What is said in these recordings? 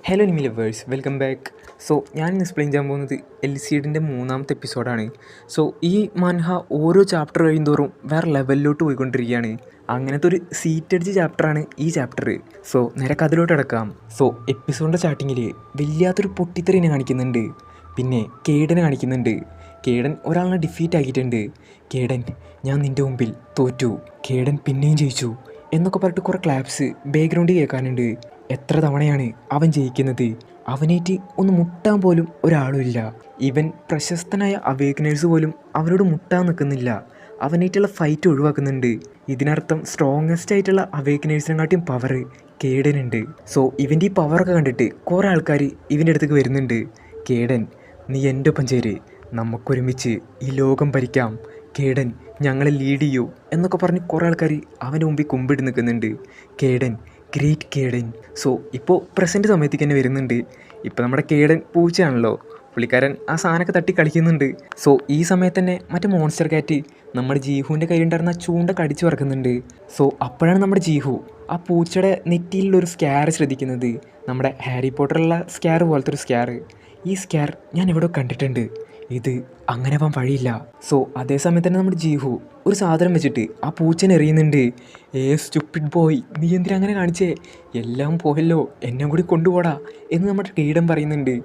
Hello enemy lovers, welcome back. ഞാൻ ഇന്ന് explain ചെയ്യാൻ പോകുന്നത് എൽസിഡിൻ്റെ 3ാമത്തെ എപ്പിസോഡാണ്. ഈ മൻഹ ഓരോ ചാപ്റ്റർ കഴിയുന്തോറും വേറെ ലെവലിലോട്ട് പോയിക്കൊണ്ടിരിക്കുകയാണ്. അങ്ങനത്തെ ഒരു സീറ്റടിച്ച ചാപ്റ്ററാണ് ഈ ചാപ്റ്റർ. നേരെ കഥയിലോട്ട് കിടക്കാം. എപ്പിസോഡിൻ്റെ സ്റ്റാർട്ടിങ്ങിൽ വലിയാത്തൊരു പൊട്ടിത്തെറിനെ കാണിക്കുന്നുണ്ട്. പിന്നെ കേഡനെ കാണിക്കുന്നുണ്ട്. കേഡൻ ഒരാളിനെ ഡിഫീറ്റ് ആക്കിയിട്ടുണ്ട്. കേഡൻ, ഞാൻ നിൻ്റെ മുമ്പിൽ തോറ്റു. കേഡൻ പിന്നെയും ജയിച്ചു എന്നൊക്കെ പറഞ്ഞിട്ട് കുറേ ക്ലാപ്സ് ബാക്ക്ഗ്രൗണ്ടിൽ കേൾക്കാനുണ്ട്. എത്ര തവണയാണ് അവൻ ജയിക്കുന്നത്? അവനേറ്റ് ഒന്ന് മുട്ടാൻ പോലും ഒരാളുമില്ല. ഇവൻ പ്രശസ്തനായ അവേക്കനേഴ്സ് പോലും അവനോട് മുട്ടാൻ നിൽക്കുന്നില്ല. അവനേറ്റുള്ള ഫൈറ്റ് ഒഴിവാക്കുന്നുണ്ട്. ഇതിനർത്ഥം സ്ട്രോങ്ങസ്റ്റ് ആയിട്ടുള്ള അവേക്കനേഴ്സിനെക്കാട്ടിയും പവർ കേഡനുണ്ട്. ഇവൻ്റെ ഈ പവറൊക്കെ കണ്ടിട്ട് കുറേ ആൾക്കാർ ഇവൻ്റെ അടുത്തേക്ക് വരുന്നുണ്ട്. കേഡൻ, നീ എൻ്റെ ഒപ്പം ചേര്, നമുക്കൊരുമിച്ച് ഈ ലോകം ഭരിക്കാം. കേഡൻ, ഞങ്ങളെ ലീഡ് ചെയ്യൂ എന്നൊക്കെ പറഞ്ഞ് കുറേ ആൾക്കാർ അവൻ്റെ മുമ്പിൽ കുമ്പിട്ട് നിൽക്കുന്നുണ്ട്. കേഡൻ, ഗ്രേറ്റ് കേഡൻ. ഇപ്പോൾ പ്രസൻറ്റ് സമയത്തേക്ക് തന്നെ വരുന്നുണ്ട്. ഇപ്പോൾ നമ്മുടെ കേഡൻ പൂച്ചയാണല്ലോ, പുള്ളിക്കാരൻ ആ സാധനമൊക്കെ തട്ടി കളിക്കുന്നുണ്ട്. ഈ സമയത്ത് തന്നെ മറ്റേ മോൺസ്റ്റർ കാറ്റ് നമ്മുടെ ജീഹുവിൻ്റെ കയ്യിലുണ്ടായിരുന്ന ചൂണ്ട കടിച്ചു പറക്കുന്നുണ്ട്. അപ്പോഴാണ് നമ്മുടെ ജീഹു ആ പൂച്ചയുടെ നെറ്റിയിലുള്ളൊരു സ്കാർ ശ്രദ്ധിക്കുന്നത്. നമ്മുടെ ഹാരി പോട്ടറിലുള്ള സ്കാർ പോലത്തെ ഒരു സ്കാർ. ഈ സ്കാർ ഞാൻ എവിടെ കണ്ടിട്ടുണ്ട്. ഇത് അങ്ങനെ ആവാൻ വഴിയില്ല. അതേ സമയത്ത് തന്നെ നമ്മുടെ ജീഹു ഒരു സാധനം വെച്ചിട്ട് ആ പൂച്ചനെ എറിയുന്നുണ്ട്. സ്റ്റുപ്പിഡ് ബോയ്, നീ എന്തിനാ അങ്ങനെ കാണിച്ചേ? എല്ലാം പോയല്ലോ, എന്നെ കൂടി കൊണ്ടുപോടാ എന്ന് നമ്മുടെ കേഡൻ പറയുന്നുണ്ട്.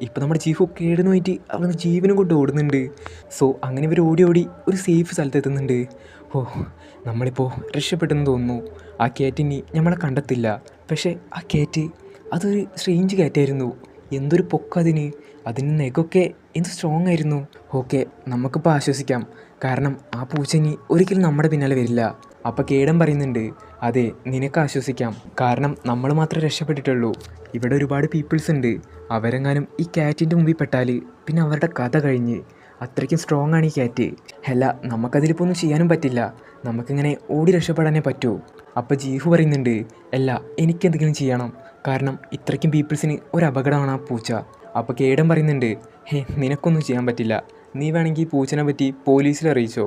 ഇപ്പോൾ നമ്മുടെ ജീഹു കേഡന് പോയിട്ട് അവിടെ ജീവനും കൊണ്ട് ഓടുന്നുണ്ട്. അങ്ങനെ ഇവർ ഓടി ഓടി ഒരു സേഫ് സ്ഥലത്തെത്തുന്നുണ്ട്. നമ്മളിപ്പോൾ രക്ഷപ്പെട്ടെന്ന് തോന്നുന്നു. ആ കാറ്റിനി നമ്മളെ കണ്ടെത്തില്ല. പക്ഷേ ആ കാറ്റ് അതൊരു സ്ട്രേഞ്ച് കാറ്റായിരുന്നു. എന്തൊരു പൊക്കതിന്, അതിന് നെഗൊക്കെ എന്ത് സ്ട്രോങ് ആയിരുന്നു. നമുക്കിപ്പോൾ ആശ്വസിക്കാം, കാരണം ആ പൂച്ചനി ഒരിക്കലും നമ്മുടെ പിന്നാലെ വരില്ല. അപ്പോൾ കേഡൻ പറയുന്നുണ്ട്, അതെ, നിനക്ക് ആശ്വസിക്കാം, കാരണം നമ്മൾ മാത്രമേ രക്ഷപ്പെട്ടിട്ടുള്ളൂ. ഇവിടെ ഒരുപാട് പീപ്പിൾസ് ഉണ്ട്. അവരെങ്ങാനും ഈ കാറ്റിൻ്റെ മുമ്പിൽ പെട്ടാൽ പിന്നെ അവരുടെ കഥ കഴിഞ്ഞ്. അത്രയ്ക്കും സ്ട്രോങ് ആണ് ഈ കാറ്റ്. നമുക്കതിലിപ്പോൾ ഒന്നും ചെയ്യാനും പറ്റില്ല. നമുക്കിങ്ങനെ ഓടി രക്ഷപ്പെടാനേ പറ്റൂ. അപ്പോൾ ജീഹു പറയുന്നുണ്ട്, എനിക്കെന്തെങ്കിലും ചെയ്യണം, കാരണം ഇത്രയ്ക്കും പീപ്പിൾസിന് ഒരു അപകടമാണ് ആ പൂച്ച. അപ്പോൾ കേഡൻ പറയുന്നുണ്ട്, നിനക്കൊന്നും ചെയ്യാൻ പറ്റില്ല. നീ വേണമെങ്കിൽ ഈ പൂച്ചനെ പറ്റി പോലീസിൽ അറിയിച്ചോ.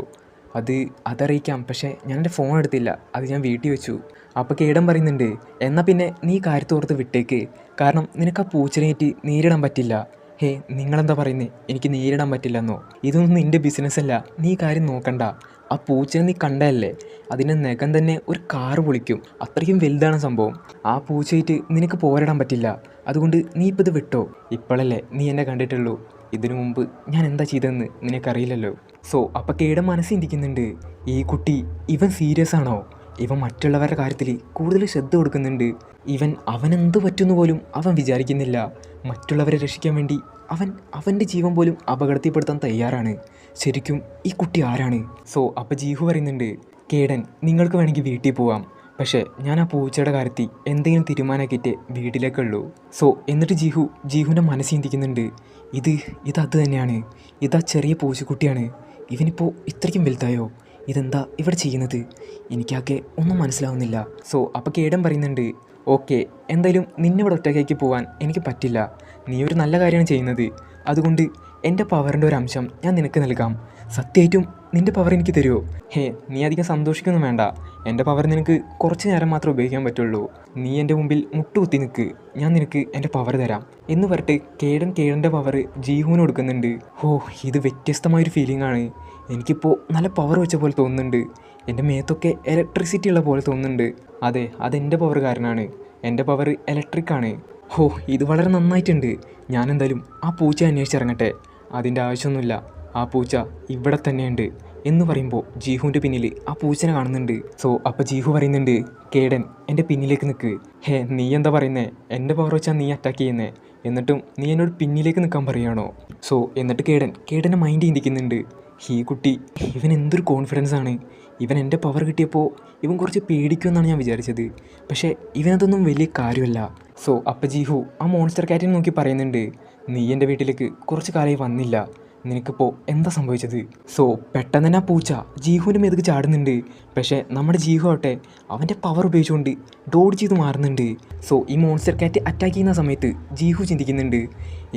അതറിയിക്കാം, പക്ഷേ ഞാൻ എൻ്റെ ഫോൺ എടുത്തില്ല, അത് ഞാൻ വീട്ടിൽ വെച്ചു. അപ്പോൾ കേഡൻ പറയുന്നുണ്ട്, എന്നാൽ പിന്നെ നീ കാര്യത്തോർത്ത് വിട്ടേക്ക്, കാരണം നിനക്ക് ആ പൂച്ചനേറ്റ് നേരിടാൻ പറ്റില്ല. നിങ്ങളെന്താ പറയുന്നത്, എനിക്ക് നേരിടാൻ പറ്റില്ലെന്നോ? ഇതൊന്നും നിൻ്റെ ബിസിനസ്സല്ല, നീ കാര്യം നോക്കണ്ട. ആ പൂച്ചനെ നീ കണ്ടതല്ലേ, അതിൻ്റെ നഖം തന്നെ ഒരു കാറ് പൊളിക്കും, അത്രയ്ക്കും വലുതാണ് സംഭവം. ആ പൂച്ചയായിട്ട് നിനക്ക് പോരാടാൻ പറ്റില്ല. അതുകൊണ്ട് നീ ഇപ്പോൾ ഇത് വിട്ടോ. ഇപ്പോഴല്ലേ നീ എന്നെ കണ്ടിട്ടുള്ളൂ, ഇതിനു മുമ്പ് ഞാൻ എന്താ ചെയ്തതെന്ന് നിനക്കറിയില്ലല്ലോ. അപ്പോൾ കേഡൻ മനസ്സിരിക്കുന്നുണ്ട്, ഈ കുട്ടി ഇവൻ സീരിയസ് ആണോ? ഇവൻ മറ്റുള്ളവരുടെ കാര്യത്തിൽ കൂടുതൽ ശ്രദ്ധ കൊടുക്കുന്നുണ്ട്. അവനെന്ത് പറ്റുന്നു പോലും അവൻ വിചാരിക്കുന്നില്ല. മറ്റുള്ളവരെ രക്ഷിക്കാൻ വേണ്ടി അവൻ്റെ ജീവൻ പോലും അപകടത്തിൽപ്പെടുത്താൻ തയ്യാറാണ്. ശരിക്കും ഈ കുട്ടി ആരാണ്? അപ്പോൾ ജീഹു പറയുന്നുണ്ട്, കേഡൻ, നിങ്ങൾക്ക് വേണമെങ്കിൽ വീട്ടിൽ പോവാം, പക്ഷേ ഞാൻ ആ പൂച്ചയുടെ കാര്യത്തിൽ എന്തെങ്കിലും തീരുമാനമാക്കിയിട്ട് വീട്ടിലേക്കുള്ളൂ. എന്നിട്ട് ജീഹുവിൻ്റെ മനസ്സിന്തിക്കുന്നുണ്ട്, ഇത് അത് തന്നെയാണ്. ഇതാ ചെറിയ പൂച്ചക്കുട്ടിയാണ്. ഇവനിപ്പോൾ ഇത്രയ്ക്കും വലുതായോ? ഇതെന്താ ഇവിടെ ചെയ്യുന്നത്? എനിക്കാകെ ഒന്നും മനസ്സിലാവുന്നില്ല. അപ്പോൾ കേഡൻ പറയുന്നുണ്ട്, എന്തായാലും നിന്നെ ഇവിടെ ഒറ്റയ്ക്ക് പോകാൻ എനിക്ക് പറ്റില്ല. നീ ഒരു നല്ല കാര്യമാണ് ചെയ്യുന്നത്. അതുകൊണ്ട് എൻ്റെ പവറിൻ്റെ ഒരു അംശം ഞാൻ നിനക്ക് നൽകാം. സത്യമായിട്ടും നിൻ്റെ പവർ എനിക്ക് തരുമോ? നീ അധികം സന്തോഷിക്കൊന്നും വേണ്ട. എൻ്റെ പവർ നിനക്ക് കുറച്ച് നേരം മാത്രമേ ഉപയോഗിക്കാൻ പറ്റുള്ളൂ. നീ എൻ്റെ മുമ്പിൽ മുട്ടുകുത്തി നിൽക്ക്, ഞാൻ നിനക്ക് എൻ്റെ പവർ തരാം എന്ന് പറഞ്ഞിട്ട് കേഡൻ്റെ പവർ ജീഹുവിന് കൊടുക്കുന്നുണ്ട്. ഇത് വ്യത്യസ്തമായൊരു ഫീലിംഗ് ആണ്. എനിക്കിപ്പോൾ നല്ല പവർ വെച്ച പോലെ തോന്നുന്നുണ്ട്. എൻ്റെ മേത്തൊക്കെ ഇലക്ട്രിസിറ്റി ഉള്ള പോലെ തോന്നുന്നുണ്ട്. അതെ, അതെൻ്റെ പവർ കാരനാണ്. എൻ്റെ പവർ ഇലക്ട്രിക്കാണ്. ഇത് വളരെ നന്നായിട്ടുണ്ട്. ഞാനെന്തായാലും ആ പൂച്ച അന്വേഷിച്ചിറങ്ങട്ടെ. അതിൻ്റെ ആവശ്യമൊന്നുമില്ല, ആ പൂച്ച ഇവിടെ തന്നെയുണ്ട് എന്ന് പറയുമ്പോൾ ജീഹുവിൻ്റെ പിന്നിൽ ആ പൂച്ചനെ കാണുന്നുണ്ട്. അപ്പോൾ ജീഹു പറയുന്നുണ്ട്, കേഡൻ, എൻ്റെ പിന്നിലേക്ക് നിൽക്ക്. നീ എന്താ പറയുന്നേ? എൻ്റെ പവർ വെച്ചാൽ നീ അറ്റാക്ക് ചെയ്യുന്നേ, എന്നിട്ടും നീ എന്നോട് പിന്നിലേക്ക് നിൽക്കാൻ പറയുകയാണോ? എന്നിട്ട് കേഡൻ്റെ മൈൻഡ് ചിന്തിക്കുന്നുണ്ട്, ഈ കുട്ടി, ഇവൻ എന്തൊരു കോൺഫിഡൻസ് ആണ്. ഇവൻ എൻ്റെ പവർ കിട്ടിയപ്പോൾ ഇവൻ കുറച്ച് പേടിക്കുമെന്നാണ് ഞാൻ വിചാരിച്ചത്. പക്ഷേ ഇവനതൊന്നും വലിയ കാര്യമല്ല. അപ്പോൾ ജീഹു ആ മോൺസ്റ്റർ കാറ്റിനെ നോക്കി പറയുന്നുണ്ട്, നീ എൻ്റെ വീട്ടിലേക്ക് കുറച്ച് കാലമായി വന്നില്ല. നിനക്കിപ്പോൾ എന്താ സംഭവിച്ചത്? സോ പെട്ടെന്ന് തന്നെ ആ പൂച്ച ജീഹുവിൻ്റെ മേലേക്ക് ചാടുന്നുണ്ട്. പക്ഷേ നമ്മുടെ ജീഹു ആവട്ടെ അവൻ്റെ പവർ ഉപയോഗിച്ചുകൊണ്ട് ഡോഡ്ജ് ചെയ്ത് മാറുന്നുണ്ട്. സോ ഈ മോൺസ്റ്റർ കാറ്റ് അറ്റാക്ക് ചെയ്യുന്ന സമയത്ത് ജീഹു ചിന്തിക്കുന്നുണ്ട്,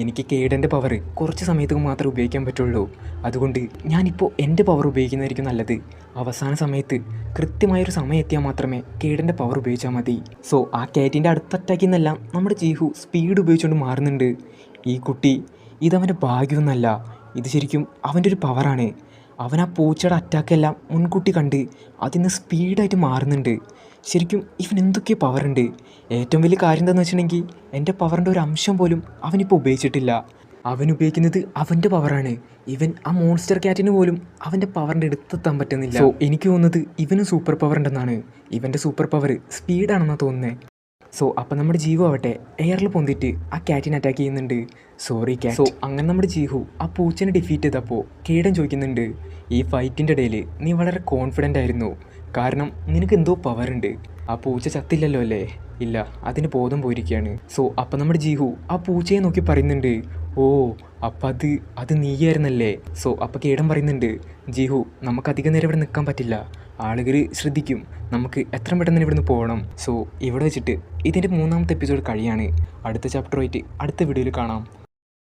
എനിക്ക് കേഡൻ്റെ പവർ കുറച്ച് സമയത്തേക്ക് മാത്രമേ ഉപയോഗിക്കാൻ പറ്റുള്ളൂ. അതുകൊണ്ട് ഞാനിപ്പോൾ എൻ്റെ പവർ ഉപയോഗിക്കുന്നതായിരിക്കും നല്ലത്. അവസാന സമയത്ത് കൃത്യമായൊരു സമയം എത്തിയാൽ മാത്രമേ കേഡൻ്റെ പവർ ഉപയോഗിച്ചാൽ മതി. സോ ആ കാറ്റിൻ്റെ അടുത്ത് അറ്റാക്ക് ചെയ്യുന്നതെല്ലാം നമ്മുടെ ജീഹു സ്പീഡ് ഉപയോഗിച്ചുകൊണ്ട് മാറുന്നുണ്ട്. ഈ കുട്ടി ഇതവൻ്റെ ഭാഗ്യമൊന്നുമല്ല, ഇത് ശരിക്കും അവൻ്റെ ഒരു പവറാണ്. അവൻ ആ പൂച്ചയുടെ അറ്റാക്കെല്ലാം മുൻകൂട്ടി കണ്ട് അതിന് സ്പീഡായിട്ട് മാറുന്നുണ്ട്. ശരിക്കും ഇവൻ എന്തൊക്കെ പവറുണ്ട്. ഏറ്റവും വലിയ കാര്യം എന്താണെന്ന് വെച്ചിട്ടുണ്ടെങ്കിൽ എൻ്റെ പവറിൻ്റെ ഒരു അംശം പോലും അവനിപ്പോൾ ഉപയോഗിച്ചിട്ടില്ല. അവൻ ഉപയോഗിക്കുന്നത് അവൻ്റെ പവറാണ്. ഇവൻ ആ മോൺസ്റ്റർ കാറ്റിന് പോലും അവൻ്റെ പവറിൻ്റെ അടുത്തെത്താൻ പറ്റുന്നില്ല. സോ എനിക്ക് തോന്നുന്നത് ഇവനും സൂപ്പർ പവർ ഉണ്ടെന്നാണ്. ഇവൻ്റെ സൂപ്പർ പവർ സ്പീഡാണെന്നാണ് തോന്നുന്നത്. സോ അപ്പം നമ്മുടെ ജീവു ആവട്ടെ എയറിൽ പൊന്തിട്ട് ആ കാറ്റിനെ അറ്റാക്ക് ചെയ്യുന്നുണ്ട്. സോറി കാറ്റ്. സോ അങ്ങനെ നമ്മുടെ ജീഹു ആ പൂച്ചനെ ഡിഫീറ്റ് ചെയ്തപ്പോൾ കേഡൻ ചോദിക്കുന്നുണ്ട്, ഈ ഫൈറ്റിൻ്റെ ഇടയിൽ നീ വളരെ കോൺഫിഡൻ്റ് ആയിരുന്നു, കാരണം നിനക്ക് എന്തോ പവറുണ്ട്. ആ പൂച്ച ചത്തില്ലല്ലോ അല്ലേ? ഇല്ല, അതിന് ബോധം പോയിരിക്കുകയാണ്. സോ അപ്പം നമ്മുടെ ജീഹു ആ പൂച്ചയെ നോക്കി പറയുന്നുണ്ട്, ഓ അപ്പം അത് നീയായിരുന്നല്ലേ? സോ അപ്പം കേടൻ പറയുന്നുണ്ട്, ജീഹു നമുക്കധികം നേരം ഇവിടെ നിൽക്കാൻ പറ്റില്ല, ആളുകൾ ശ്രദ്ധിക്കും, നമുക്ക് എത്ര പെട്ടെന്ന് ഇവിടുന്ന് പോകണം. സോ ഇവിടെ വെച്ചിട്ട് ഇതിൻ്റെ 3ാമത്തെ എപ്പിസോഡ് കഴിയാണ്. അടുത്ത ചാപ്റ്ററുമായിട്ട് അടുത്ത വീഡിയോയിൽ കാണാം.